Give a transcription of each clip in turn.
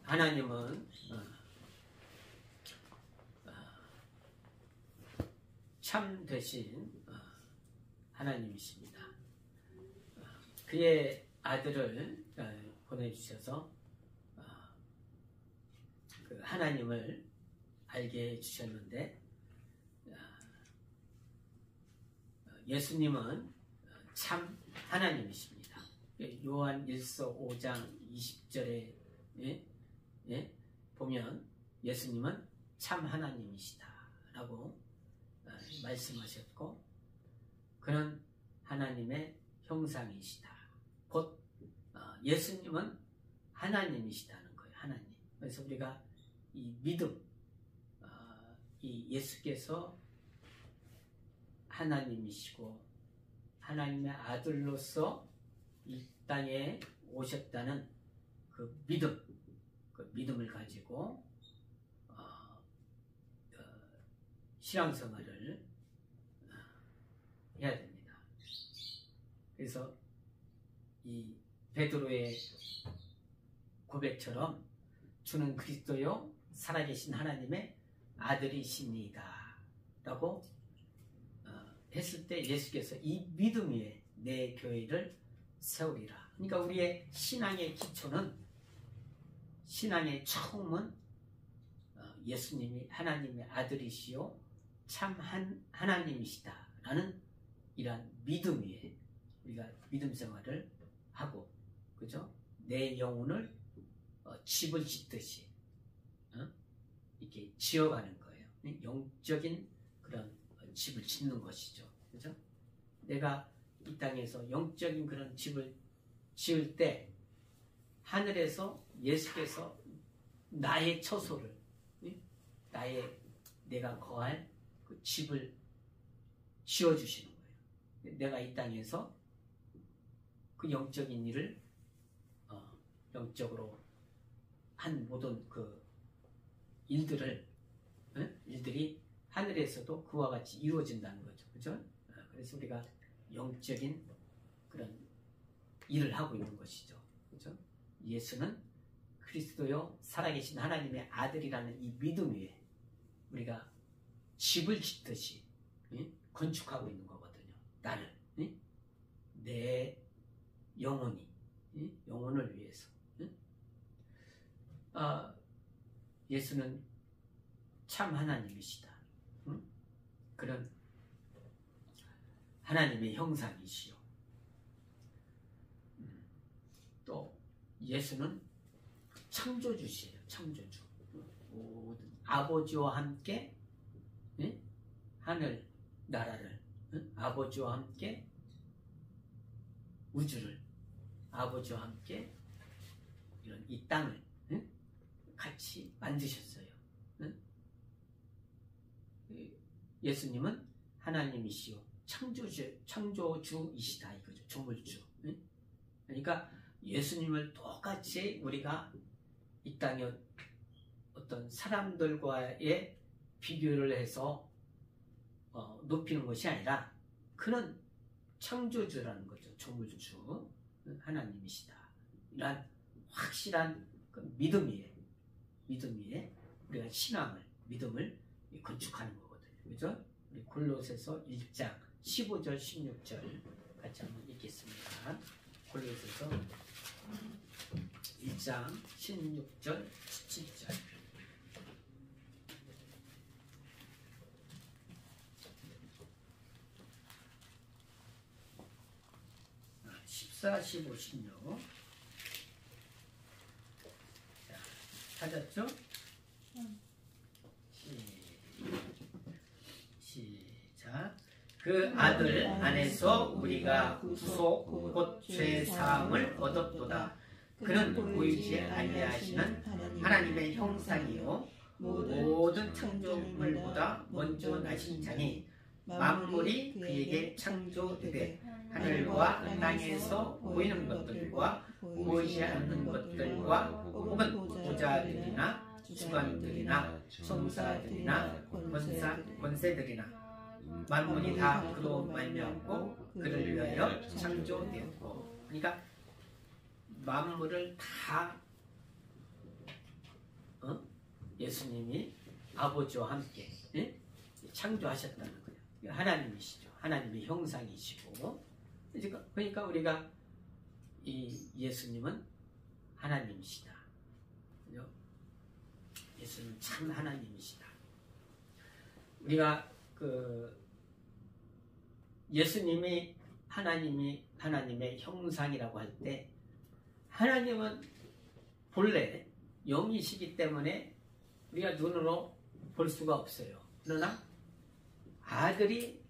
하나님은 참 되신 하나님이십니다. 그의 아들을 보내주셔서 그 하나님을 알게 해주셨는데, 예수님은 참 하나님이십니다. 요한 1서 5장 20절에 보면 예수님은 참 하나님이시다 라고 말씀하셨고, 그는 하나님의 형상이시다. 곧 예수님은 하나님이시다는 거예요. 하나님. 그래서 우리가 이 믿음, 이 예수께서 하나님이시고 하나님의 아들로서 이 땅에 오셨다는 그 믿음을 가지고 신앙생활을 해야 됩니다. 그래서 이 베드로의 고백처럼 주는 그리스도요 살아계신 하나님의 아들이십니다 라고 했을 때 예수께서 이 믿음 위에 내 교회를 세우리라. 그러니까 우리의 신앙의 기초는, 신앙의 처음은 예수님이 하나님의 아들이시요 참 하나님이시다 라는 이러한 믿음 위에 우리가 믿음 생활을 하고, 그죠? 내 영혼을 집을 짓듯이 이렇게 지어가는 거예요. 영적인 그런 집을 짓는 것이죠. 그죠? 내가 이 땅에서 영적인 그런 집을 지을 때 하늘에서 예수께서 나의 처소를, 내가 거할 그 집을 지어주시는 거예요. 내가 이 땅에서 그 영적인 일을 영적으로 한 모든 그 일들이 하늘에서도 그와 같이 이루어진다는 거죠. 그죠? 그래서 우리가 영적인 그런 일을 하고 있는 것이죠. 그죠? 예수는 그리스도요 살아계신 하나님의 아들이라는 이 믿음 위에 우리가 집을 짓듯이 건축하고 있는 거거든요. 나를, 내 영혼이, 영혼을 위해서. 예수는 참 하나님이시다. 그런 하나님의 형상이시요. 또 예수는 창조주시에요. 창조주. 모든 아버지와 함께 하늘 나라를, 아버지와 함께 우주를, 아버지와 함께 이런 이 땅을 같이 만드셨어요. 예수님은 하나님이시요 창조주이시다 이거죠. 조물주. 그러니까 예수님을 똑같이 우리가 이 땅에 어떤 사람들과의 비교를 해서 높이는 것이 아니라 그는 창조주라는 거죠. 조물주 하나님이시다. 이러한 확실한 그 믿음 위에 우리가 신앙을, 믿음을 건축하는 거거든요. 그죠? 우리 골로새서 1장 15절 16절 같이 한번 읽겠습니다. 골로새서 1장 16절 17절 14, 15, 16 찾았죠? 시작. 그 아들 안에서 우리가 구속 곧 죄 사함을 얻었도다. 그는 보이지 아니하시는 하나님의 형상이요 모든 창조물보다 먼저 나신 자니 만물이 그에게 창조되되 하늘과 땅에서 보이는 것들과 보이지 않는 것들과 혹은 보좌들이나 주관들이나 천사들이나 권세들이나 만물이 다 그로 말미암고 그를 위하여 창조되었고. 그러니까 만물을 다 예수님이 아버지와 함께 창조하셨다는 거예요. 하나님이시죠. 하나님의 형상이시고. 그러니까 우리가 이 예수님은 하나님이시다. 예수님은 참 하나님이시다. 우리가 예수님이 하나님의 형상이라고 할 때 하나님은 본래 영이시기 때문에 우리가 눈으로 볼 수가 없어요. 그러나 아들이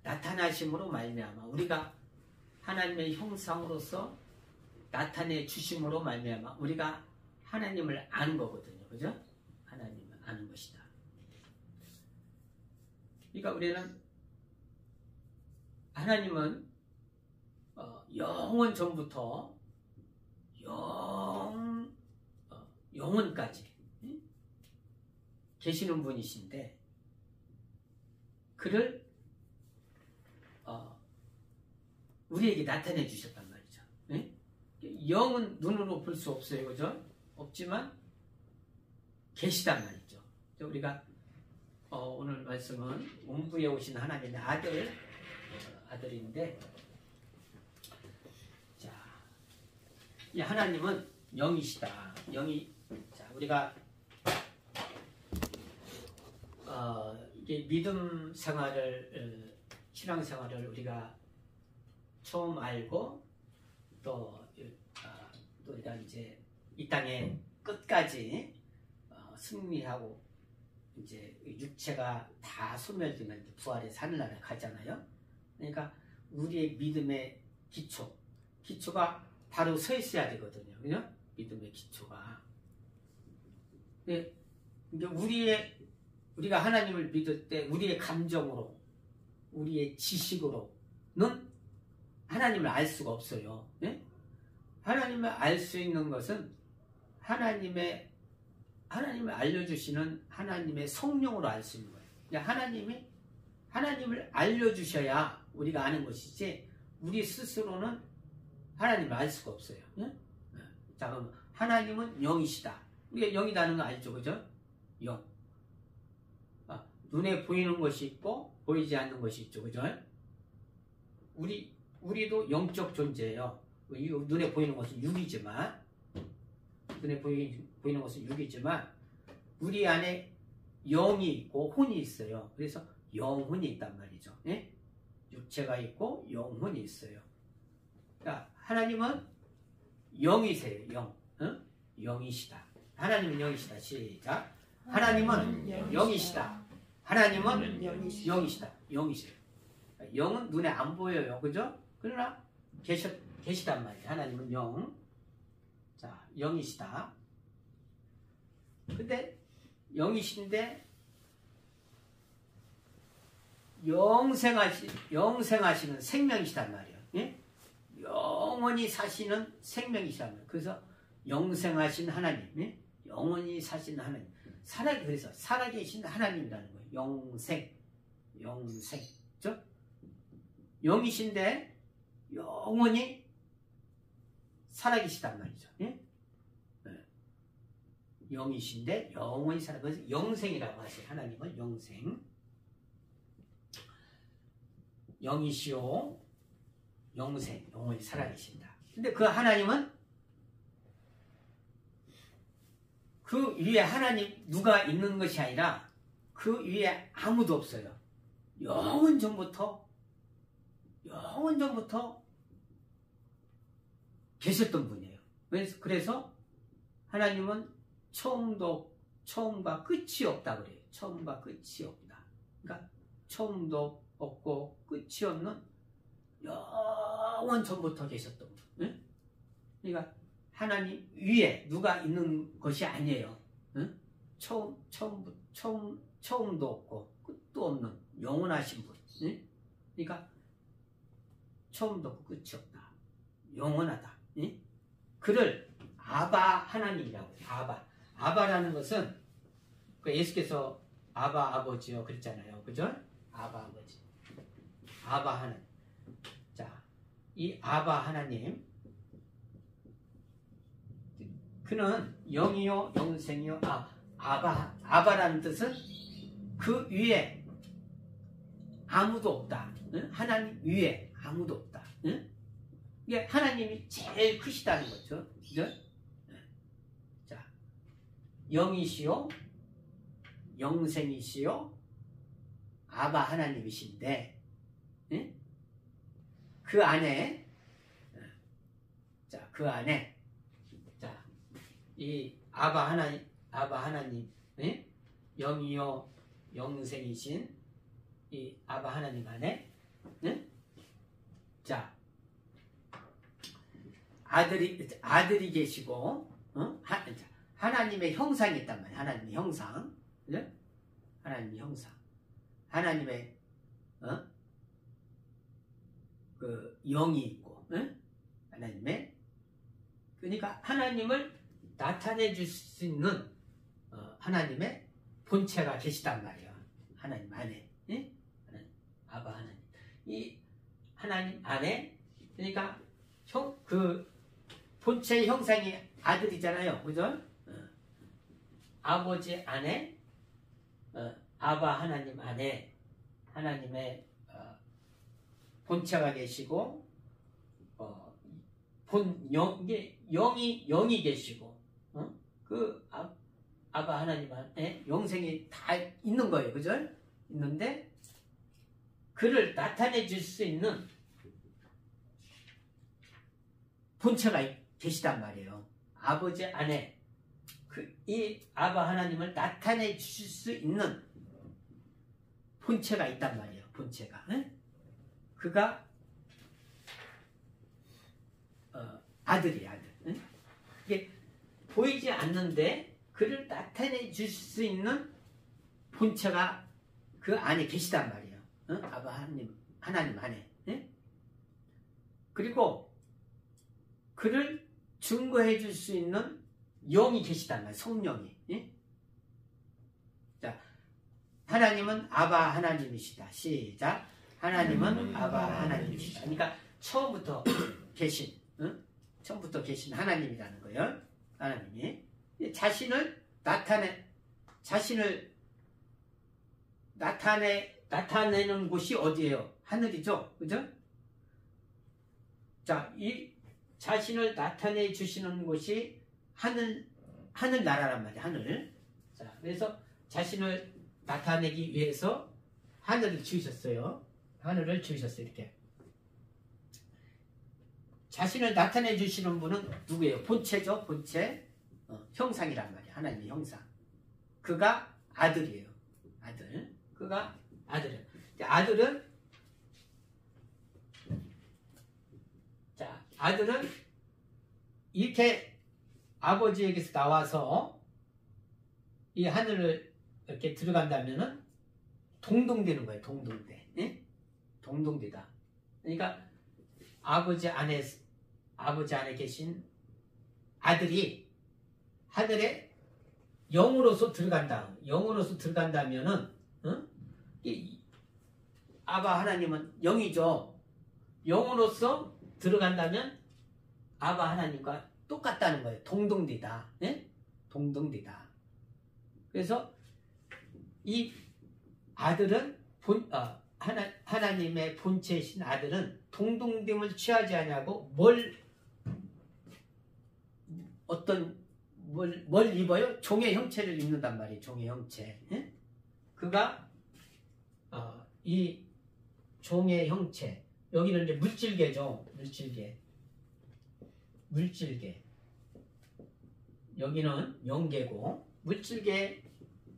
나타나심으로 말미암아 우리가 하나님의 형상으로서 나타내 주심으로 말미암아 우리가 하나님을 아는 거거든요. 그죠? 하나님을 아는 것이다. 그러니까 우리는 하나님은 영원 전부터 영원까지 계시는 분이신데 그를 우리에게 나타내 주셨단 말이죠. 영은 눈으로 볼 수 없어요. 그죠? 없지만 계시단 말이죠. 우리가 오늘 말씀은 음부에 오신 하나님의 아들인데 자, 이 하나님은 영이시다. 자, 우리가 이게 믿음 생활을 신앙 생활을 우리가 처음 알고 또 우리가 이제 이 땅에 끝까지 승리하고 이제 육체가 다 소멸되면 부활의 하늘나라에 가잖아요. 그러니까 우리의 믿음의 기초가 바로 서 있어야 되거든요. 그죠? 믿음의 기초가. 우리가 하나님을 믿을 때 우리의 감정으로, 우리의 지식으로는 하나님을 알 수가 없어요. 네? 하나님을 알 수 있는 것은 하나님을 알려주시는 하나님의 성령으로 알 수 있는 거예요. 하나님을 알려주셔야 우리가 아는 것이지 우리 스스로는 하나님을 알 수가 없어요. 네? 자, 그럼 하나님은 영이시다. 우리가 영이라는 거 알죠? 그죠? 영. 눈에 보이는 것이 있고 보이지 않는 것이 있죠. 그죠? 우리도 영적 존재예요. 눈에 보이는 것은 육이지만 우리 안에 영이 있고 혼이 있어요. 그래서 영혼이 있단 말이죠. 예? 육체가 있고 영혼이 있어요. 그러니까 하나님은 영이세요. 영. 응? 영이시다. 하나님은 영이시다. 시작. 하나님은 영이시다. 하나님은 영이시다. 영이세요. 영은 눈에 안 보여요. 그죠? 그러나 계시단 말이에요. 하나님은 영. 자, 영이시다. 근데 영이신데 영생하시는 생명이시단 말이에요. 예? 영원히 사시는 생명이시단 말이에요. 그래서 영생하신 하나님, 예? 영원히 사시는 하나님. 그래서 살아계신 하나님이라는 거예요. 영생. 그죠? 영이신데 영원히 살아계시단 말이죠. 예? 네. 영이신데 영원히 그래서 영생이라고 하세요. 하나님은 영생. 영이시오 영생, 영원히 살아계신다. 근데 그 하나님은 그 위에 하나님 누가 있는 것이 아니라 그 위에 아무도 없어요. 영원 전부터 계셨던 분이에요. 그래서 하나님은 처음과 끝이 없다 그래요. 처음과 끝이 없다. 그러니까 처음도 없고 끝이 없는 영원 전부터 계셨던 분. 응? 그러니까 하나님 위에 누가 있는 것이 아니에요. 응? 처음도 없고 끝도 없는 영원하신 분. 응? 그러니까 처음도 없고 끝이 없다. 영원하다. 응? 그를 아바 하나님이라고 해요. 아바라는 것은 예수께서 아바 아버지요 그랬잖아요. 그죠? 아바 아버지. 아바 하나님. 자, 이 아바 하나님 그는 영이요 영생이요 아바라는 뜻은 그 위에 아무도 없다. 응? 하나님 위에 아무도 없다. 응? 이게 하나님이 제일 크시다는 거죠. 그죠? 자, 영이시요 영생이시요 아바 하나님이신데, 응? 그 안에 이 아바 하나님, 응? 영이요 영생이신 이 아바 하나님 안에, 응? 자, 아들이 계시고, 응? 하나님의 형상이 있단 말이에요. 하나님의 형상, 그죠? 하나님의 형상, 하나님의 그 영이 있고, 응? 하나님의, 그러니까 하나님을 나타내 줄 수 있는 하나님의 본체가 계시단 말이에요. 하나님 안에, 응? 하나님, 아바 하나님, 이 하나님 안에, 그러니까 그 본체의 형상이 아들이잖아요, 그죠? 아버지 안에, 아바 하나님 안에 하나님의 본체가 계시고, 영이 계시고, 그 아바 하나님 안에 영생이 다 있는 거예요, 그죠? 있는데 그를 나타내 줄 수 있는 본체가 계시단 말이에요. 아버지 안에 이 아바 하나님을 나타내 주실 수 있는 본체가 있단 말이에요. 본체가. 응? 그가 아들이에요. 아들. 응? 이게 보이지 않는데 그를 나타내 줄 수 있는 본체가 그 안에 계시단 말이에요. 응? 아바 하나님 안에. 응? 그리고 그를 증거해 줄 수 있는 영이 계시단 말이에요. 성령이. 응? 자, 하나님은 아바 하나님이시다. 시작. 하나님은 아바 하나님이시다. 그러니까 처음부터 계신, 응? 처음부터 계신 하나님이라는 거예요. 하나님이 자신을 나타내는 곳이 어디예요? 하늘이죠, 그죠? 자, 이 자신을 나타내 주시는 곳이 하늘 나라란 말이에요. 하늘. 자, 그래서 자신을 나타내기 위해서 하늘을 지으셨어요. 하늘을 지으셨어요. 이렇게. 자신을 나타내 주시는 분은 누구예요? 본체죠. 본체. 형상이란 말이에요. 하나님의 형상. 그가 아들이에요. 아들. 그가 아들이에요. 아들은 이렇게 아버지에게서 나와서 이 하늘을 이렇게 들어간다면은 동동되는 거예요. 동동돼. 예? 동동되다. 그러니까 아버지 안에 계신 아들이 하늘에 영으로서 들어간다. 영으로서 들어간다면은, 아바 하나님은 영이죠. 영으로서 들어간다면 아바 하나님과 똑같다는 거예요. 동동되다. 예? 동동되다. 그래서 이 아들은 하나님의 본체이신 아들은 동동됨을 취하지 않냐고 뭘 입어요? 종의 형체를 입는단 말이에요. 종의 형체. 예? 그가 이 종의 형체, 여기는 이제 물질계죠. 물질계. 여기는 영계고, 물질계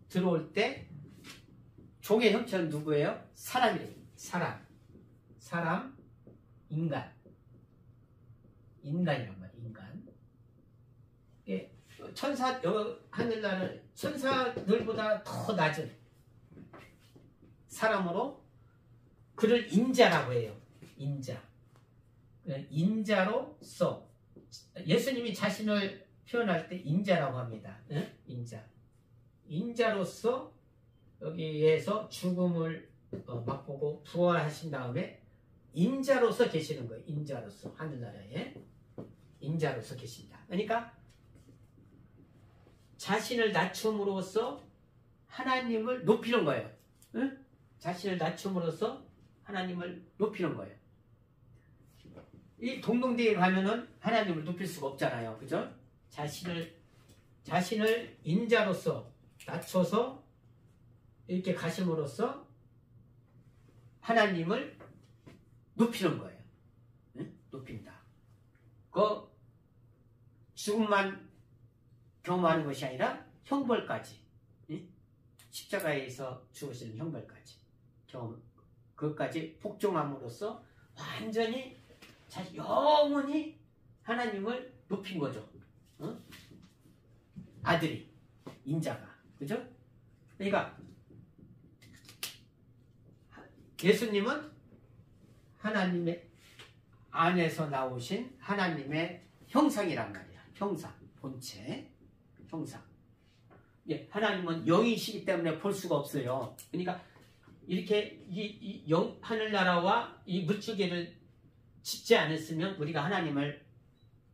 들어올 때 종의 형체는 누구예요? 사람이래요. 사람, 인간이란 말이에요. 인간. 하늘나라는 천사들보다 더 낮은 사람으로 그를 인자라고 해요. 인자로서 예수님이 자신을 표현할 때 인자라고 합니다. 응? 인자로서 여기에서 죽음을 맛보고 부활하신 다음에 인자로서 계시는 거예요. 인자로서 하늘나라에 인자로서 계신다. 그러니까 자신을 낮춤으로써 하나님을 높이는 거예요. 응? 자신을 낮춤으로써 하나님을 높이는 거예요. 이 동동대에 가면은 하나님을 높일 수가 없잖아요. 그죠? 자신을 인자로서 낮춰서 이렇게 가심으로써 하나님을 높이는 거예요. 응? 높인다. 그 죽음만 경험하는 것이 아니라 형벌까지, 응? 십자가에서 죽으시는 형벌까지 그것까지 복종함으로써 완전히 영원히 하나님을 높인 거죠. 응? 아들이, 인자가, 그죠? 그러니까 예수님은 하나님의 안에서 나오신 하나님의 형상이란 말이야. 형상, 본체, 형상. 예, 하나님은 영이시기 때문에 볼 수가 없어요. 그러니까 이렇게 하늘나라와 이 물질계를 짓지 않았으면 우리가 하나님을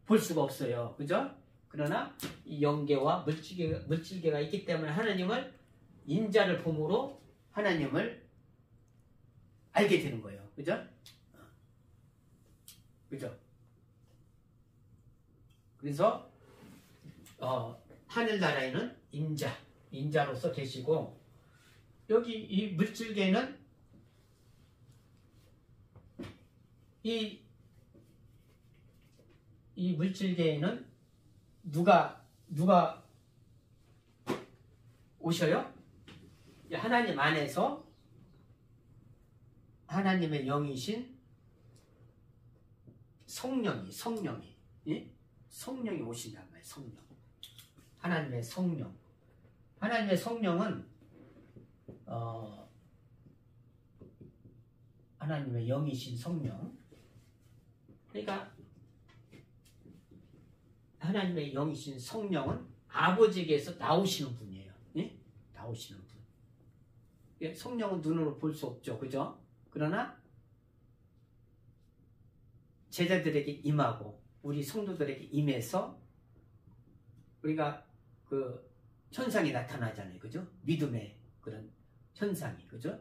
볼 수가 없어요. 그죠? 그러나 이 영계와 물질계가 있기 때문에 하나님을 인자를 봄으로 하나님을 알게 되는 거예요. 그죠? 그죠? 그래서 하늘나라에는 인자로서 계시고, 여기 이 물질계는 이 물질계에는 누가 오셔요? 하나님 안에서 하나님의 영이신 성령이 예? 성령이 오신단 말이에요. 성령. 하나님의 성령. 하나님의 성령은 하나님의 영이신 성령. 그러니까 하나님의 영이신 성령은 아버지에게서 나오시는 분이에요. 예? 나오시는 분. 예? 성령은 눈으로 볼 수 없죠. 그죠? 그러나 제자들에게 임하고 우리 성도들에게 임해서 우리가 그 현상이 나타나잖아요. 그죠? 믿음의 그런 현상이. 그죠?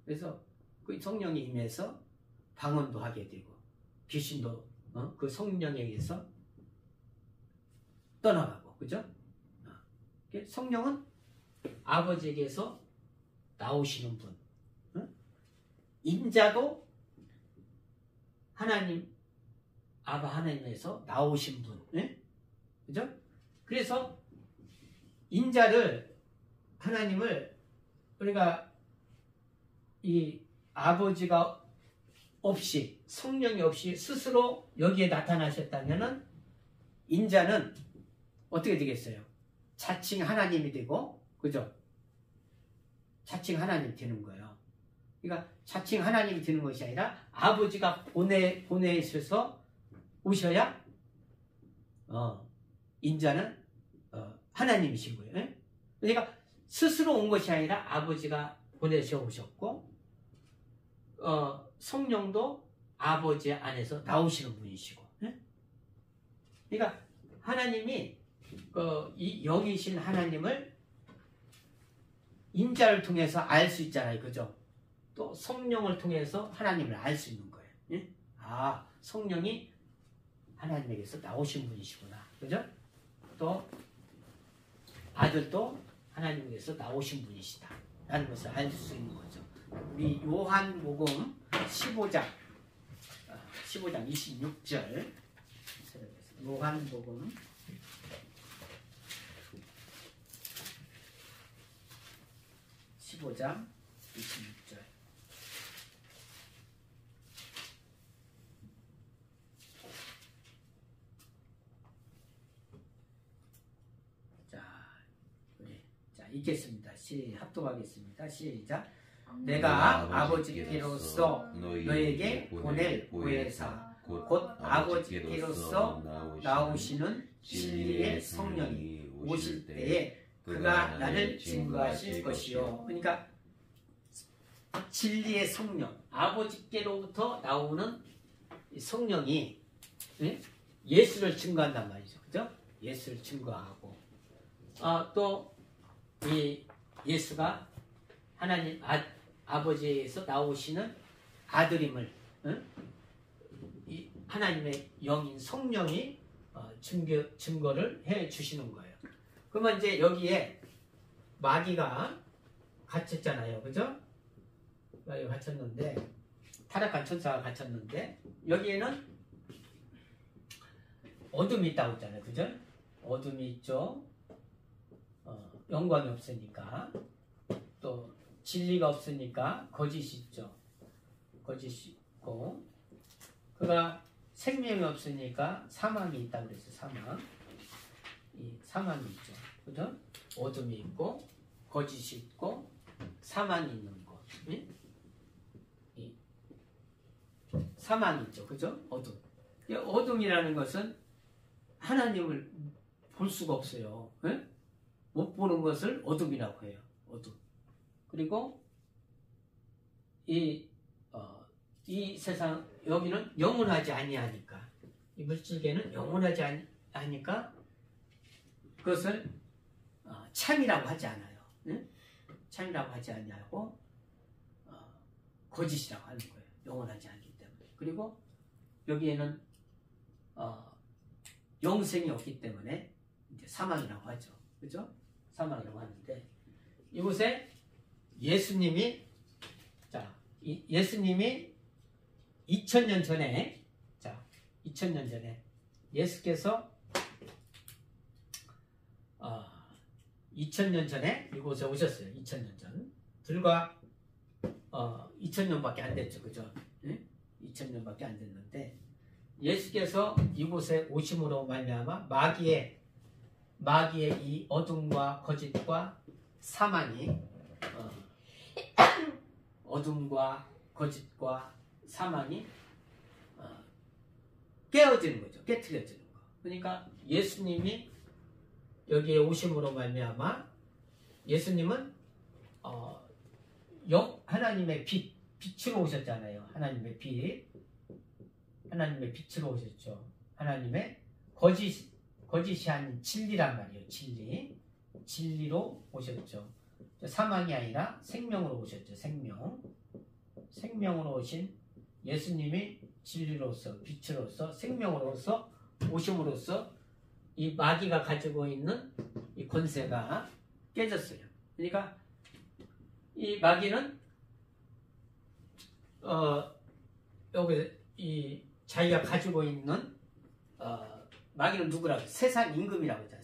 그래서 그 성령이 임해서 방언도 하게 되고 귀신도 그 성령에 의해서 떠나가고. 그죠? 성령은 아버지에게서 나오시는 분. 인자도 아바 하나님에서 나오신 분. 그죠? 그래서 하나님을 우리가 이 아버지가 없이, 성령이 없이 스스로 여기에 나타나셨다면은 인자는 어떻게 되겠어요? 자칭 하나님이 되고, 그죠? 자칭 하나님이 되는 거예요. 그러니까 자칭 하나님이 되는 것이 아니라 아버지가 보내셔서 오셔야 인자는 하나님이신 거예요. 그러니까 스스로 온 것이 아니라 아버지가 보내셔 오셨고, 성령도 아버지 안에서 나오시는 분이시고. 그러니까 하나님이 이 영이신 하나님을 인자를 통해서 알 수 있잖아요. 그죠? 또 성령을 통해서 하나님을 알 수 있는 거예요. 아, 성령이 하나님에게서 나오신 분이시구나. 그죠? 또 아들도 하나님에게서 나오신 분이시다 라는 것을 알 수 있는 거죠. 우리 요한복음 15장 26절, 요한복음 15장 26절. 자, 읽겠습니다. 합독하겠습니다. 시작. 내가 아버지께로서 너에게 보낼 보혜사 곧 아버지께로서 나오시는 진리의 성령이 오실 때에 그가 나를 증거하실 것이요. 그러니까 진리의 성령, 아버지께로부터 나오는 성령이 예수를 증거한단 말이죠. 그죠? 예수를 증거하고, 또 이 예수가 하나님 아버지에서 나오시는 아들임을, 이 하나님의 영인 성령이 증거를 해 주시는 거예요. 그러면 이제 여기에 마귀가 갇혔잖아요, 그죠? 마귀가 갇혔는데, 타락한 천사가 갇혔는데, 여기에는 어둠이 있다고 했잖아요, 그죠? 어둠이 있죠. 영광이 없으니까. 또 진리가 없으니까 거짓이 있죠. 거짓이 있고, 그가 생명이 없으니까 사망이 있다고 그랬어요. 사망. 이 사망이 있죠. 그죠? 어둠이 있고, 거짓이 있고, 사망이 있는 것. 예? 이 사망이 있죠. 그죠? 어둠. 이 어둠이라는 것은 하나님을 볼 수가 없어요. 예? 못 보는 것을 어둠이라고 해요. 어둠. 그리고 이 세상, 여기는 영원하지 아니하니까, 이 물질계는 영원하지 아니니까 그것을 참이라고 하지 않아요. 응? 참이라고 하지 아니하고 거짓이라고 하는 거예요. 영원하지 않기 때문에. 그리고 여기에는 영생이 없기 때문에 이제 사망이라고 하죠. 그죠? 사망이라고 하는데, 이곳에 예수님이 2000년 전에, 2000년 전에 예수께서 2000년 전에 이곳에 오셨어요. 2000년 전. 불과 2000년밖에 안 됐죠. 그죠? 네? 2000년밖에 안 됐는데, 예수께서 이곳에 오심으로 말미암아 마귀의 이 어둠과 거짓과 사망이 어둠과 거짓과 사망이 깨어지는 거죠. 깨트려지는 거. 그러니까 예수님이 여기에 오심으로 말미암아, 예수님은 하나님의 빛으로 오셨잖아요. 하나님의 빛으로 오셨죠. 하나님의 거짓이 아닌 진리란 말이에요. 진리로 오셨죠. 사망이 아니라 생명으로 오셨죠. 생명으로 오신 예수님이 진리로서, 빛으로서, 생명으로서 오심으로써 이 마귀가 가지고 있는 이 권세가 깨졌어요. 그러니까 이 마귀는 여기 이 자기가 가지고 있는 마귀는 누구라고? 세상 임금이라고 하잖아요.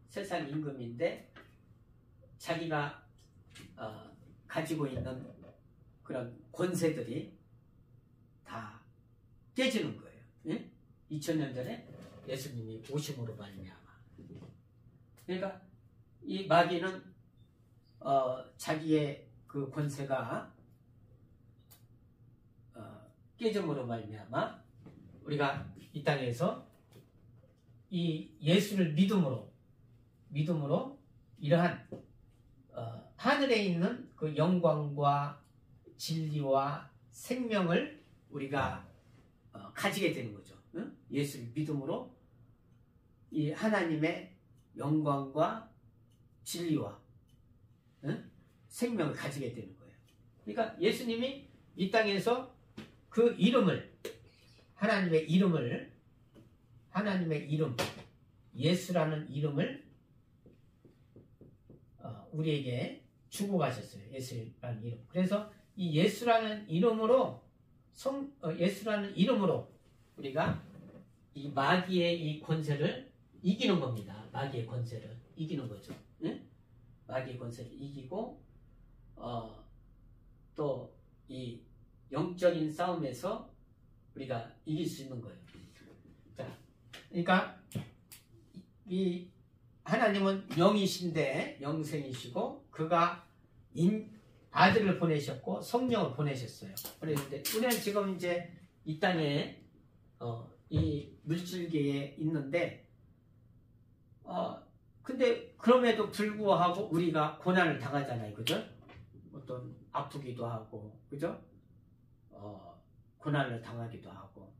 세상 임금인데, 자기가 가지고 있는 그런 권세들이 다 깨지는 거예요. 예? 2000년 전에 예수님이 오심으로 말미암아. 그러니까 이 마귀는 자기의 그 권세가 깨짐으로 말미암아 우리가 이 땅에서 이 예수를 믿음으로 이러한 하늘에 있는 그 영광과 진리와 생명을 우리가 가지게 되는 거죠. 응? 예수를 믿음으로 이 하나님의 영광과 진리와 생명을 가지게 되는 거예요. 그러니까 예수님이 이 땅에서 그 이름을, 하나님의 이름, 예수라는 이름을 우리에게 주고 가셨어요. 예수라는 이름. 그래서 이 예수라는 이름으로 우리가 이 마귀의 이 권세를 이기는 겁니다. 마귀의 권세를 이기는 거죠. 응? 마귀의 권세를 이기고 또 이 영적인 싸움에서 우리가 이길 수 있는 거예요. 자, 그러니까 이 하나님은 영이신데, 영생이시고, 그가 아들을 보내셨고 성령을 보내셨어요. 그랬는데 우리는 지금 이제 이 땅에 이 물질계에 있는데, 근데 그럼에도 불구하고 우리가 고난을 당하잖아요. 그죠? 어떤 아프기도 하고, 그죠? 고난을 당하기도 하고.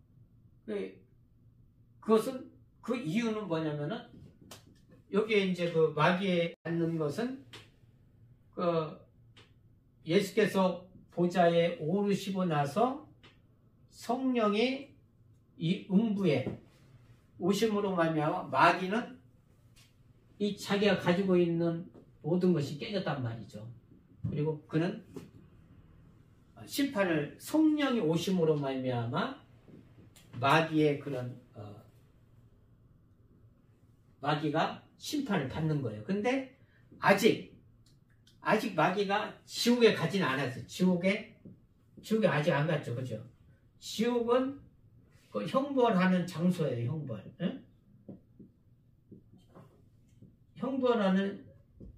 그것은, 그 이유는 뭐냐면은 여기에 이제 그 마귀에 앉는 것은 그 예수께서 보좌에 오르시고 나서 성령이 이 음부에 오심으로 말미암아 마귀는 이 자기가 가지고 있는 모든 것이 깨졌단 말이죠. 그리고 그는 심판을 성령이 오심으로 말미암아 마귀의 그런 마귀가 심판을 받는 거예요. 근데 아직 마귀가 지옥에 가진 않았어요. 지옥에 아직 안 갔죠, 그죠? 지옥은 그 형벌하는 장소예요, 형벌. 응?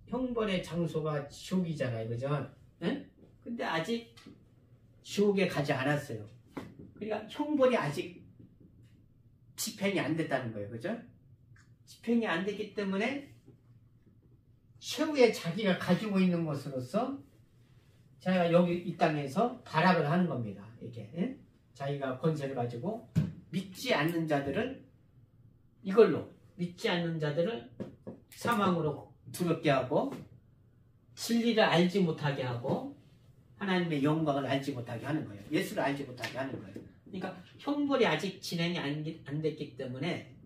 형벌의 장소가 지옥이잖아요, 그죠? 응? 근데 아직 지옥에 가지 않았어요. 그러니까 형벌이 아직 집행이 안 됐다는 거예요, 그죠? 집행이 안 됐기 때문에 최후에 자기가 가지고 있는 것으로서 자기가 여기 이 땅에서 발악을 하는 겁니다. 이게 응? 자기가 권세를 가지고 믿지 않는 자들을 사망으로 두렵게 하고 진리를 알지 못하게 하고 하나님의 영광을 알지 못하게 하는 거예요. 예수를 알지 못하게 하는 거예요. 그러니까 형벌이 아직 진행이 안 됐기 때문에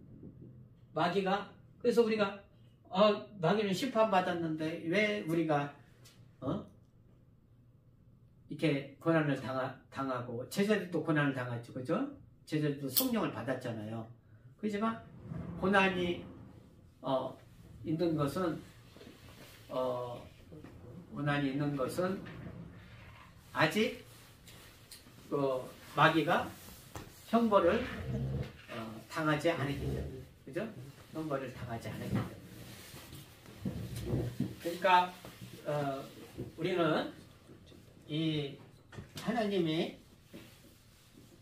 마귀가 그래서 우리가 마귀는 심판받았는데 왜 우리가 이렇게 고난을 당하고 제자들도 고난을 당했죠, 그죠? 제자들도 성령을 받았잖아요. 그렇지만 고난이 있는 것은 아직 그 마귀가 형벌을 당하지 않았기 때문에, 그죠? 형벌을 당하지 않았기 때문에. 그러니까 우리는 이 하나님이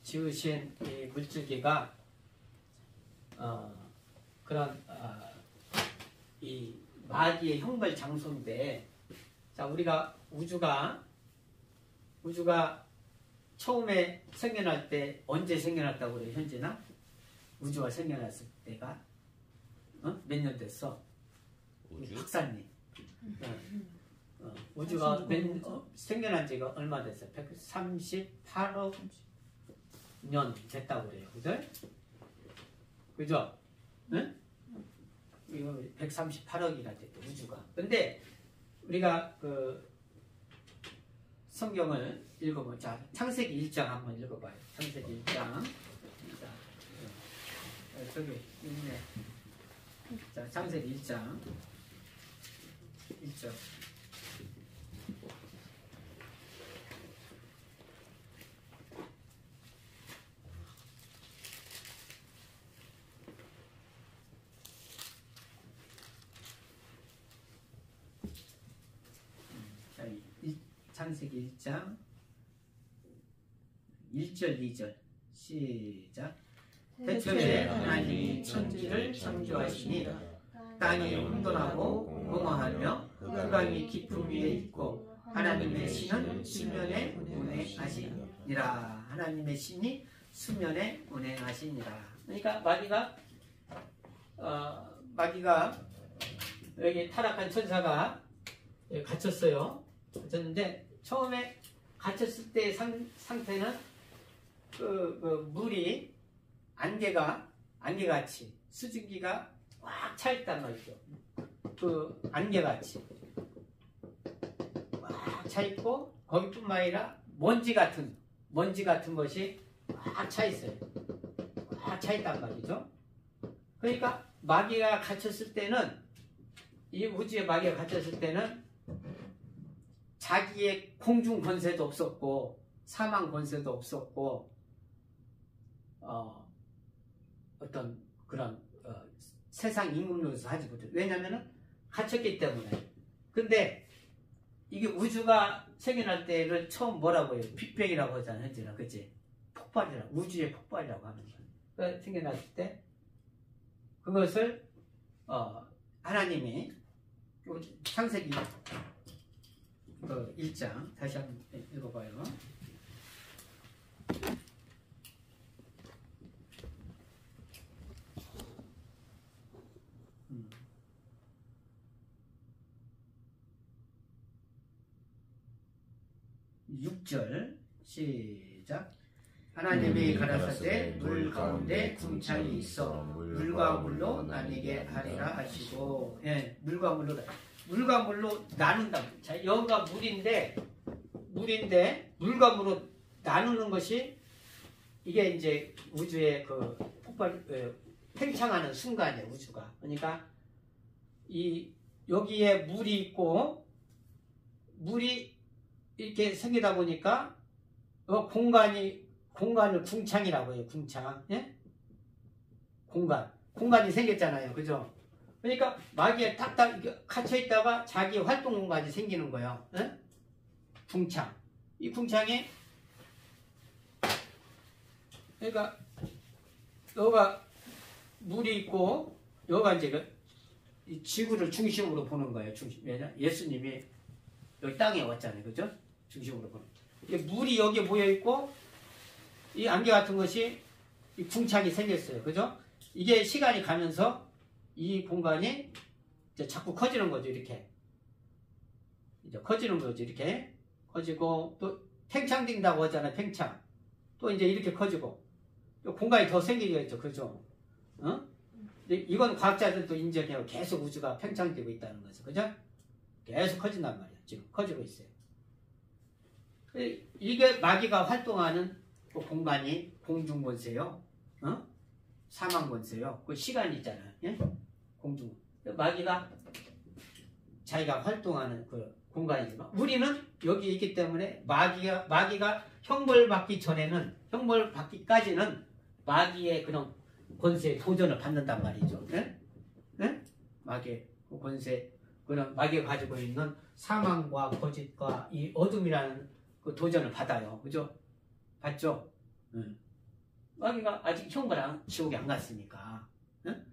지으신 이 물질계가 그런 이 마귀의 형벌 장소인데, 자 우리가 우주가 처음에 생겨날 때 언제 생겨났다고 그래요, 현재나? 우주가 생겨났을 때가 몇 년 됐어? 우주? 박사님. 우주가 생겨난 지가 얼마 됐어요? 138억 년 됐다고 그래요. 그죠? 응? 이거 138억이나 됐대, 우주가. 근데 우리가 그 성경을 읽어보면, 자, 창세기 1장 한번 읽어봐요. 창세기 1장. 자, 저기 있네. 자, 창세기 1장 1절. 창세기 1장 1절 2절 시작. 태초에 하나님이 천지를 창조하시니 땅이 혼돈하고 공허하며 흑암이 깊음 위에 있고 하나님의 신은 수면에 운행하시니라. 하나님의 신이 수면에 운행하시니라. 그러니까 마귀가 여기 타락한 천사가 갇혔어요. 갇혔는데 처음에 갇혔을 때의 상태는 그 물이 안개같이 수증기가 꽉 차 있단 말이죠. 그 안개같이 꽉 차 있고, 거기뿐만 아니라 먼지 같은 것이 꽉 차 있어요. 꽉 차 있단 말이죠. 그러니까 마귀가 갇혔을 때는, 이 우주에 마귀가 갇혔을 때는 자기의 공중 권세도 없었고 사망 권세도 없었고 어떤 그런 세상 임금으로서 하지 못해요. 왜냐하면 갇혔기 때문에. 근데 이게 우주가 생겨날 때를 처음 뭐라고 해요? 빅뱅이라고 하잖아요, 현재는. 그치? 폭발이라고, 우주의 폭발이라고 하는 거예요. 그러니까 생겨났을 때 그것을 하나님이 창세기 1장 다시 한번 읽어봐요. 6절 시작. 하나님이 가라사대 물 가운데 궁창이 있어 물과 물로 나뉘게 하리라 하시고, 예, 물과 물로 나눈다. 자, 여기가 물인데 물과 물로 나누는 것이 이게 이제 우주의 그 폭발, 팽창하는 순간이에요, 우주가. 그러니까 여기에 물이 있고 물이 이렇게 생기다 보니까 공간을 궁창이라고 해요. 궁창. 예? 공간이 생겼잖아요. 그죠? 그러니까 마귀에 딱딱 갇혀 있다가 자기 활동 공간이 생기는 거예요. 예? 궁창. 이 궁창에 그러니까 여기가 물이 있고 여기가 이제 이 지구를 중심으로 보는 거예요. 왜냐? 예수님이 여기 땅에 왔잖아요. 그죠? 중심으로 보는. 이게 물이 여기에 모여 있고 이 안개 같은 것이 이 궁창이 생겼어요. 그죠? 이게 시간이 가면서 이 공간이 이제 자꾸 커지는 거죠. 이렇게. 이제 커지는 거죠. 이렇게. 커지고 또 팽창된다고 하잖아요. 팽창. 또 이제 이렇게 커지고 공간이 더 생기겠죠. 그죠? 이건 과학자들도 인정해요. 계속 우주가 팽창되고 있다는 거죠. 그죠? 계속 커진단 말이에요. 지금 커지고 있어요. 이게 마귀가 활동하는 그 공간이 공중권세요. 사망권세요. 그 시간이 있잖아요. 예? 공중. 마귀가 자기가 활동하는 그 공간이지만 우리는 여기 있기 때문에 마귀가 형벌받기 전에는, 형벌받기까지는 마귀의 그런 권세에 도전을 받는단 말이죠. 예? 예? 마귀의 권세, 그런 마귀가 가지고 있는 사망과 거짓과 이 어둠이라는 그 도전을 받아요. 그죠? 받죠? 마귀가 아직 형벌 지옥에 안 갔으니까.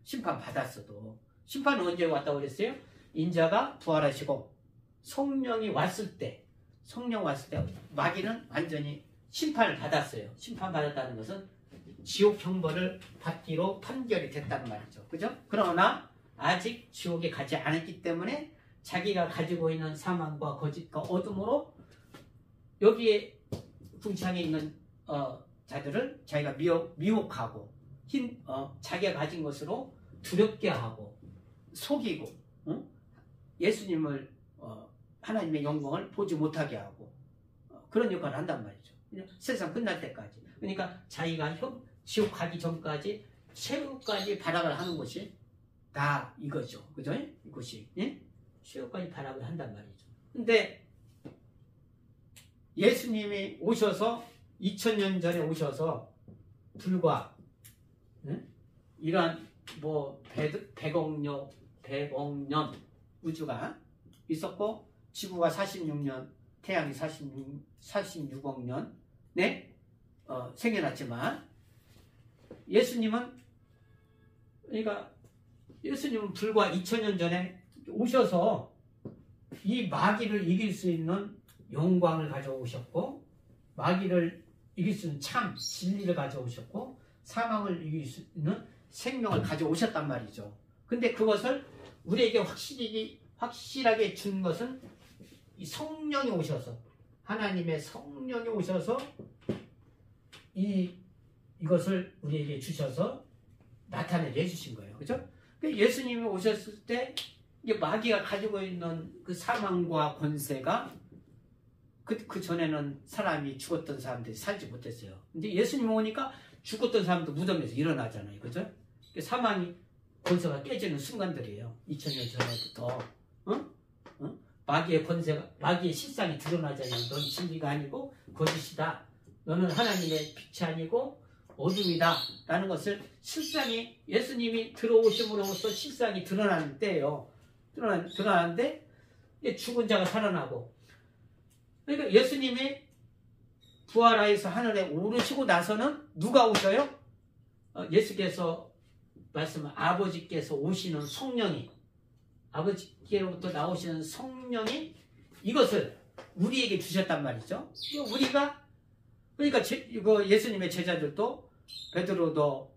심판 받았어도. 심판은 언제 왔다고 그랬어요? 인자가 부활하시고 성령이 왔을 때, 마귀는 완전히 심판을 받았어요. 심판 받았다는 것은 지옥 형벌을 받기로 판결이 됐단 말이죠. 그죠? 그러나 아직 지옥에 가지 않았기 때문에 자기가 가지고 있는 사망과 거짓과 어둠으로 여기에 궁창에 있는 자들을 자기가 미혹하고 자기가 가진 것으로 두렵게 하고 속이고 예수님을 하나님의 영광을 보지 못하게 하고 그런 역할을 한단 말이죠. 그냥 세상 끝날 때까지. 그러니까 자기가 지옥 가기 전까지 최후까지 발악을 하는 것이 다 이거죠. 그죠? 이것이 예? 최후까지 발악을 한단 말이죠. 근데 예수님이 오셔서 2000년 전에 오셔서 불과 이러한 뭐 100억 년 우주가 있었고 지구가 46년, 태양이 46억 년에 생겨났지만 예수님은 불과 2000년 전에 오셔서 이 마귀를 이길 수 있는 영광을 가져오셨고 마귀를 이길 수 있는 참 진리를 가져오셨고 사망을 이길 수 있는 생명을 가져오셨단 말이죠. 근데 그것을 우리에게 확실하게 준 것은 이 성령이 오셔서 하나님의 성령이 오셔서 이것을 우리에게 주셔서 나타내게 해주신 거예요. 그죠? 그러니까 예수님이 오셨을 때 이게 마귀가 가지고 있는 그 사망과 권세가 그 전에는 사람이 죽었던 사람들이 살지 못했어요. 근데 예수님 오니까 죽었던 사람도 무덤에서 일어나잖아요. 그죠? 사망이 권세가 깨지는 순간들이에요. 2000년 전에부터. 마귀의 권세가, 마귀의 실상이 드러나잖아요. 넌 진리가 아니고 거짓이다. 너는 하나님의 빛이 아니고 어둠이다. 라는 것을 실상이 예수님이 들어오심으로써 실상이 드러나는 때예요. 드러나는데 죽은 자가 살아나고 그러니까 예수님이 부활하여서 하늘에 오르시고 나서는 누가 오셔요? 예수께서 말씀은 아버지께서 오시는 성령이 아버지께로부터 나오시는 성령이 이것을 우리에게 주셨단 말이죠. 그러니까 예수님의 제자들도 베드로도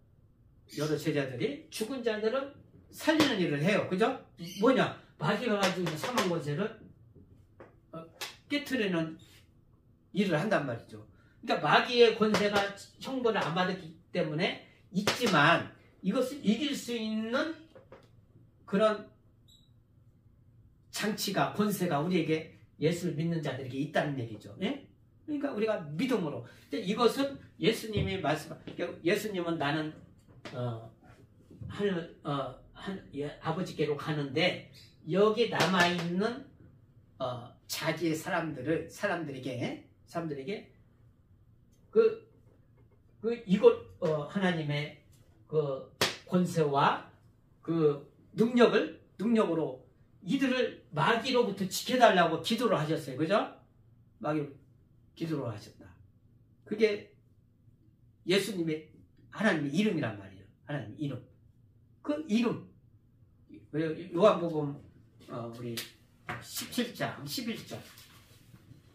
여러 제자들이 죽은 자들을 살리는 일을 해요. 그죠? 뭐냐? 마귀가 가지고 있는 사망 권세를 깨트리는 일을 한단 말이죠. 그러니까 마귀의 권세가 형벌을 안 받았기 때문에 있지만 이것을 이길 수 있는 그런 장치가 권세가 우리에게 예수를 믿는 자들에게 있다는 얘기죠. 예? 그러니까 우리가 믿음으로 이것은 예수님이 예수님은 나는 아버지께로 가는데 여기 남아 있는 자기의 사람들에게 이것 하나님의 그 권세와 그 능력으로 이들을 마귀로부터 지켜달라고 기도를 하셨어요. 그죠? 마귀로 기도를 하셨다. 그게 예수님의 하나님의 이름이란 말이에요. 하나님의 이름. 그 이름. 요한복음 우리 17장 11절.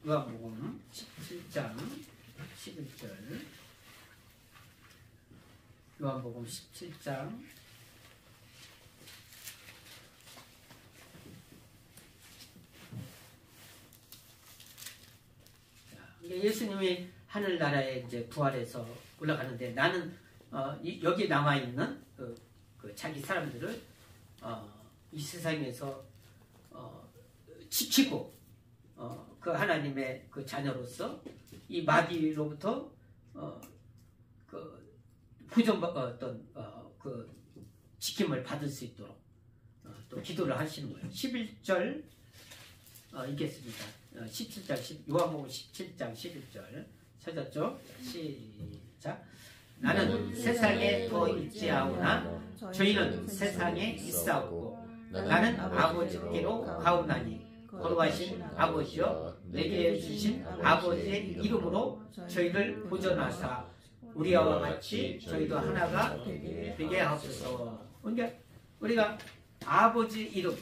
요한복음 17장 11절. 요한복음 17장 예수님이 하늘나라에 이제 부활해서 올라가는데 나는 여기 남아 있는 그 자기 사람들을 이 세상에서 지키고 그 하나님의 그 자녀로서 이 마귀로부터 그 그 지킴을 받을 수 있도록 또 기도를 하시는 거예요. 11절 읽겠습니다. 17절 요한복음 17장 11절 찾았죠? 시작. 나는 세상에 더 있지 않으나 저희는 세상에 있사옵고 나는 아버지께로 가오나니 거룩하신 아버지여 내게 주신 아버지의 이름으로 저희를 보존하사 우리와 같이 저희도 하나가 되게 하옵소서. 그러니까 우리가 아버지 이름,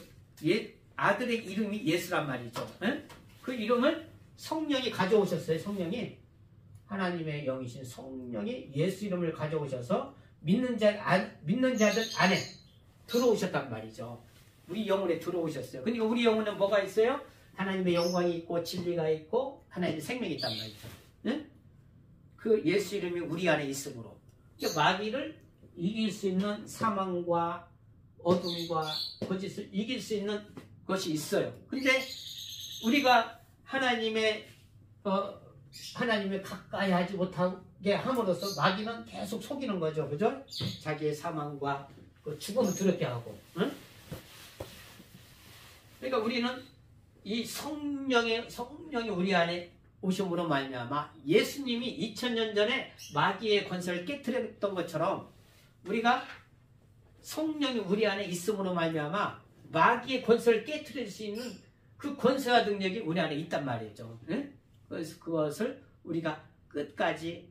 아들의 이름이 예수란 말이죠. 에? 그 이름을 성령이 가져오셨어요. 성령이 하나님의 영이신 성령이 예수 이름을 가져오셔서 믿는 자들 안에 들어오셨단 말이죠. 우리 영혼에 들어오셨어요. 그러니까 우리 영혼은 뭐가 있어요? 하나님의 영광이 있고 진리가 있고 하나님의 생명이 있단 말이죠. 네? 그 예수 이름이 우리 안에 있으므로 그러니까 마귀를 이길 수 있는 사망과 어둠과 거짓을 이길 수 있는 것이 있어요. 근데 우리가 하나님의 가까이 하지 못하게 함으로써 마귀는 계속 속이는 거죠. 그죠? 자기의 사망과 그 죽음을 두렵게 하고. 응? 그러니까 우리는 이 성령이 우리 안에 오심으로 말미암아 예수님이 2000년 전에 마귀의 권세를 깨트렸던 것처럼 우리가 성령이 우리 안에 있음으로 말미암아 마귀의 권세를 깨트릴 수 있는 그 권세와 능력이 우리 안에 있단 말이죠. 네? 그래서 그것을 우리가 끝까지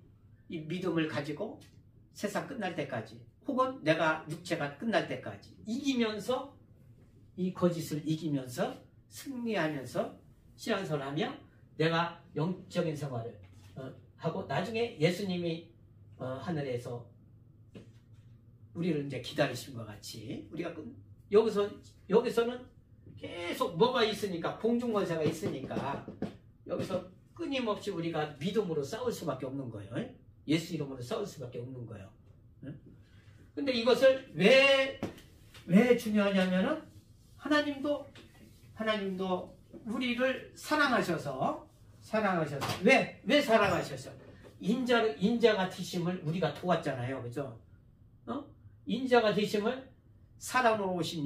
이 믿음을 가지고 세상 끝날 때까지 혹은 내가 육체가 끝날 때까지 이기면서 이 거짓을 이기면서 승리하면서 신앙생활하며 내가 영적인 생활을 하고 나중에 예수님이 하늘에서 우리를 이제 기다리신 것 같이 우리가 여기서는 계속 뭐가 있으니까 공중권세가 있으니까 여기서 끊임없이 우리가 믿음으로 싸울 수밖에 없는 거예요. 예수 이름으로 싸울 수밖에 없는 거예요. 근데 이것을 왜 중요하냐면은 하나님도 우리를 사랑하셔서 왜 사랑하셔서 인자가 되심을 우리가 도왔잖아요. 그죠? 인자가 되심을 사랑으로 오신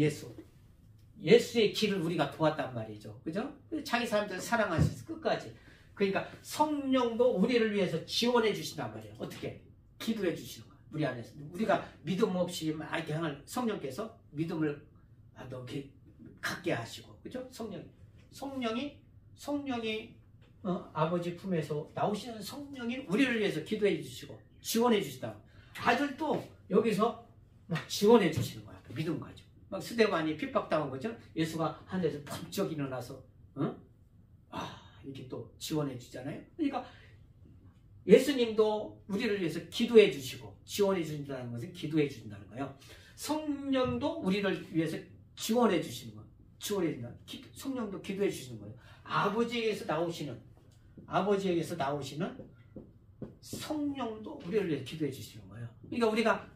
예수의 길을 우리가 도왔단 말이죠. 그죠? 자기 사람들 사랑하셔서 끝까지. 그러니까 성령도 우리를 위해서 지원해 주신단 말이에요. 어떻게? 기도해 주시는 거예요. 우리 안에서. 우리가 믿음 없이 이렇게 향할 성령께서 믿음을 이렇게 갖게 하시고. 그죠? 성령이 아버지 품에서 나오시는 성령이 우리를 위해서 기도해 주시고 지원해 주시다. 아들도 여기서 막 지원해 주시는 거야. 믿음 가지고. 막 스데반이 핍박당한 거죠. 예수가 하늘에서 번쩍 일어나서 이렇게 또 지원해 주잖아요. 그러니까 예수님도 우리를 위해서 기도해 주시고 지원해 주신다는 것은 기도해 주신다는 거예요. 성령도 우리를 위해서 지원해 주시는 거예요. 지원해 준다. 성령도 기도해 주시는 거예요. 아버지에게서 나오시는 아버지에게서 나오시는 성령도 우리를 위해 기도해 주시는 거예요. 그러니까 우리가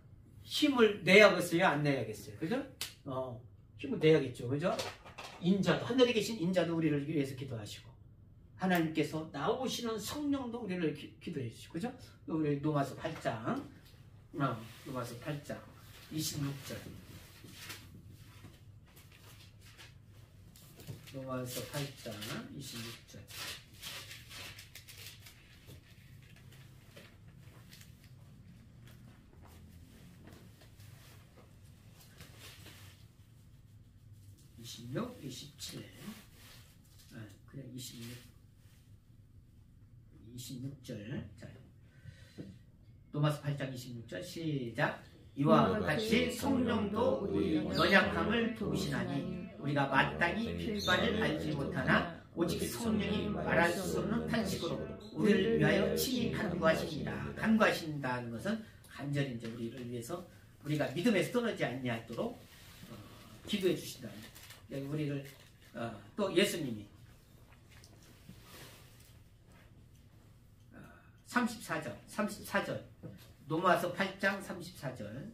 힘을 내야겠어요? 안 내야겠어요? 그죠? 힘을 내야겠죠. 그죠? 인자도, 하늘에 계신 인자도 우리를 위해서 기도하시고, 하나님께서 나오시는 성령도 우리를 기도해 주시고, 그죠? 우리 로마서 8장, 로마서 8장 26절. 로마서 8장 26절. (26, 27) 그냥 26절. 자, 로마서 8장 26절 시작. 이와 같이 성령도 우리 연약함을 도우시나니 우리가 마땅히 필바를 알지 못하나 오직 성령이 말할 수 없는 탄식으로 우리를 위하여 친히 간구하십니다. 간구하신다는 것은 간절히 이제 우리를 위해서 우리가 믿음에서 떠나지 아니하도록 기도해 주신다는 거예요. 우리를 또 예수님이 34절 로마서 8장 34절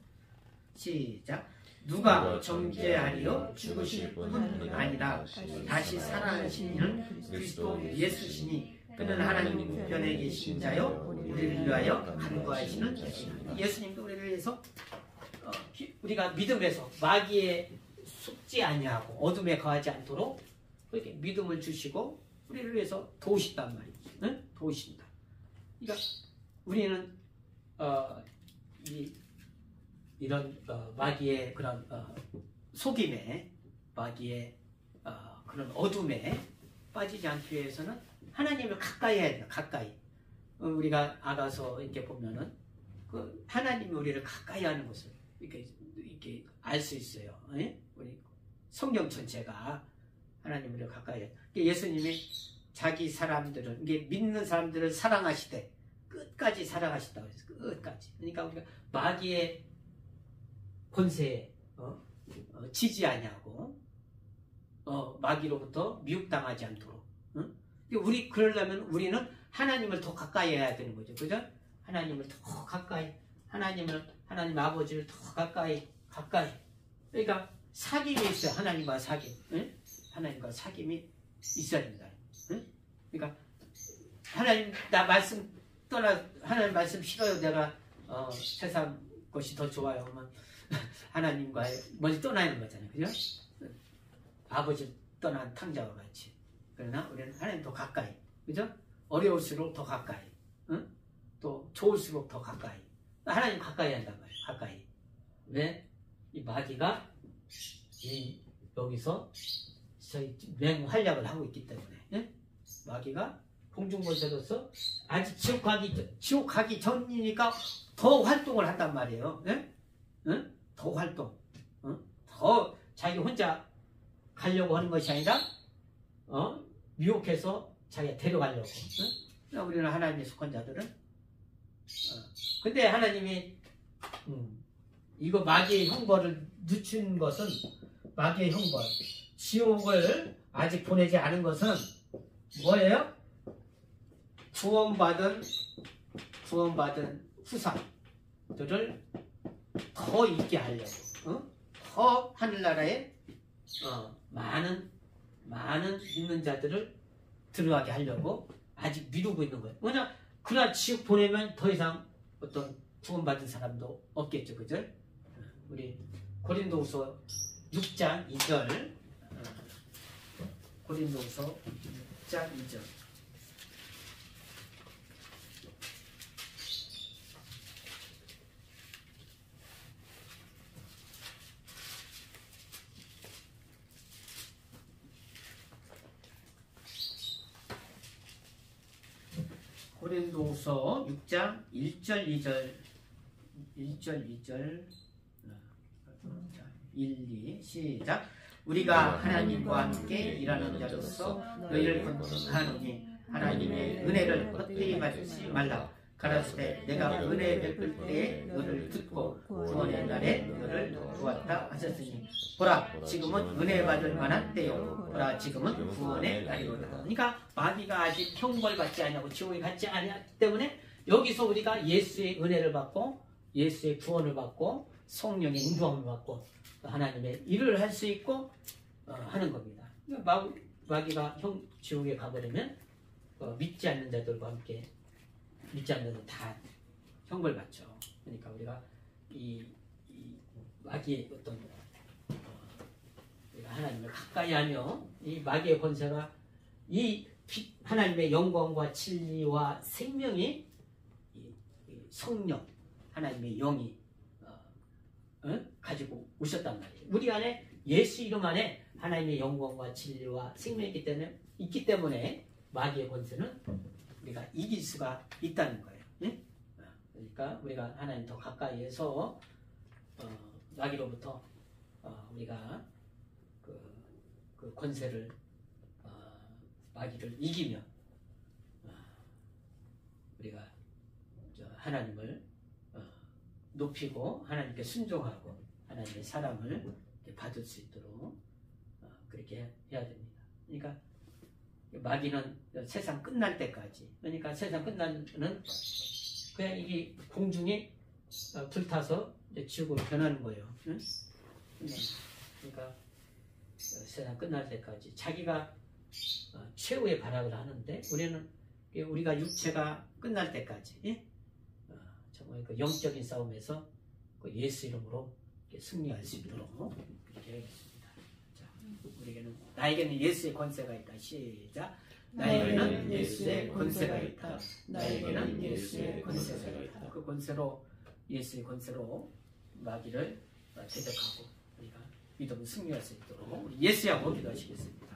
시작. 누가 정죄하리요? 죽으실 뿐 아니라 다시 살아나신 이는 그리스도 예수시니 그는 하나님 우편에 계신 자요 우리를 위하여 간구하시는 자시니. 예수님도 우리를 위해서 우리가 믿음에서 마귀에 속지 아니하고 어둠에 거하지 않도록 그렇게 믿음을 주시고 우리를 위해서 도우신단 말이죠. 응? 도우신다. 그러니까 우리는 이런 마귀의 그런 속임에, 마귀의 그런 어둠에 빠지지 않기 위해서는 하나님을 가까이 해야 돼요. 가까이. 우리가 아가서 이렇게 보면은 그 하나님이 우리를 가까이 하는 것을 이렇게 알 수 있어요. 예? 우리 성경 전체가 하나님 우리를 가까이 해요. 예수님이 자기 사람들을, 이게 믿는 사람들을 사랑하시되 끝까지 사랑하신다고 했어요. 끝까지. 그러니까 우리가 마귀의 권세에 지지 아니하고 마귀로부터 미혹당하지 않도록. 우리 그러려면 우리는 하나님을 더 가까이 해야 되는 거죠. 그죠? 하나님을 더 가까이, 하나님 아버지를 더 가까이. 그러니까 사귐이 있어요. 하나님과 사귐. 응? 하나님과 사귐이 있어야 됩니다. 응? 그러니까 하나님 나 말씀 하나님 말씀 싫어요. 내가 세상 것이 더 좋아요. 그러면 하나님과 먼저 떠나는 거잖아요. 그죠? 아버지 떠난 탕자와 같이. 그러나 우리는 하나님 더 가까이. 그죠? 어려울수록 더 가까이. 응? 또 좋을수록 더 가까이. 하나님 가까이 한단 말이에요. 가까이. 왜? 이 마귀가 여기서 저희 맹활약을 하고 있기 때문에. 예? 마귀가 공중권세로서 아직 지옥 가기 전이니까 더 활동을 한단 말이에요. 예? 응? 더 활동. 더 자기 혼자 가려고 하는 것이 아니라 미혹해서 자기가 데려가려고. 응? 우리는 하나님의 속한 자들은 근데 하나님이 이거 마귀의 형벌을 늦춘 것은, 마귀의 형벌, 지옥을 아직 보내지 않은 것은 뭐예요? 구원받은 후사들을 더 있게 하려고, 더 하늘나라에 많은 믿는 자들을 들어가게 하려고 아직 미루고 있는 거예요. 왜냐, 그러나 지옥 보내면 더 이상 어떤 구원받은 사람도 없겠죠. 그죠? 우리 고린도후서 6장 2절, 고린도후서 6장 2절. 고린도후서 6장 1절 2절 1, 2 시작. 우리가 하나님과 함께 일하는 자로서 너희를 권하노니 하나님의 은혜를 헛되이 받지 말라. 가라사대 내가 은혜 베풀 때에 너를 듣고 구원의 날에 너를 주었다 하셨으니 보라 지금은 은혜 받을 만한 때요 보라 지금은 구원의 날이로다. 그러니까 마귀가 아직 형벌받지 아니하고 지옥에 갔지 아니하기 때문에 여기서 우리가 예수의 은혜를 받고 예수의 구원을 받고 성령의 인도함을 받고 하나님의 일을 할 수 있고 하는 겁니다. 그러니까 마귀가 지옥에 가버리면 믿지 않는 자들과 함께 믿지 않는 자들 다 형벌받죠. 그러니까 우리가 이 마귀의 어떤 우리가 하나님을 가까이 하며 이 마귀의 권세가 이 하나님의 영광과 진리와 생명이 이 성령 하나님의 영이 가지고 오셨단 말이에요. 우리 안에 예수 이름 안에 하나님의 영광과 진리와 생명이 있기 때문에 마귀의 권세는 우리가 이길 수가 있다는 거예요. 예? 그러니까 우리가 하나님 더 가까이에서 마귀로부터 우리가 그 권세를 마귀를 이기며 우리가 하나님을 높이고 하나님께 순종하고 하나님의 사랑을 받을 수 있도록 그렇게 해야 됩니다. 그러니까 마귀는 세상 끝날 때까지 그러니까 세상 끝나는 그냥 이게 공중에 불타서 지옥으로 변하는 거예요. 응? 그러니까 세상 끝날 때까지 자기가 최후의 발악을 하는데 우리가 육체가 끝날 때까지 정말 그 영적인 싸움에서 그 예수 이름으로 승리할 수 있도록 그렇게 하겠습니다. 자, 나에게는 예수의 권세가 있다. 시작. 나에게는 예수의 권세가 있다. 나에게는 예수의 권세가 있다. 그 권세로 예수의 권세로 마귀를 대적하고 우리가 믿음을 승리할 수 있도록 우리 예수하고 기도하시겠습니다.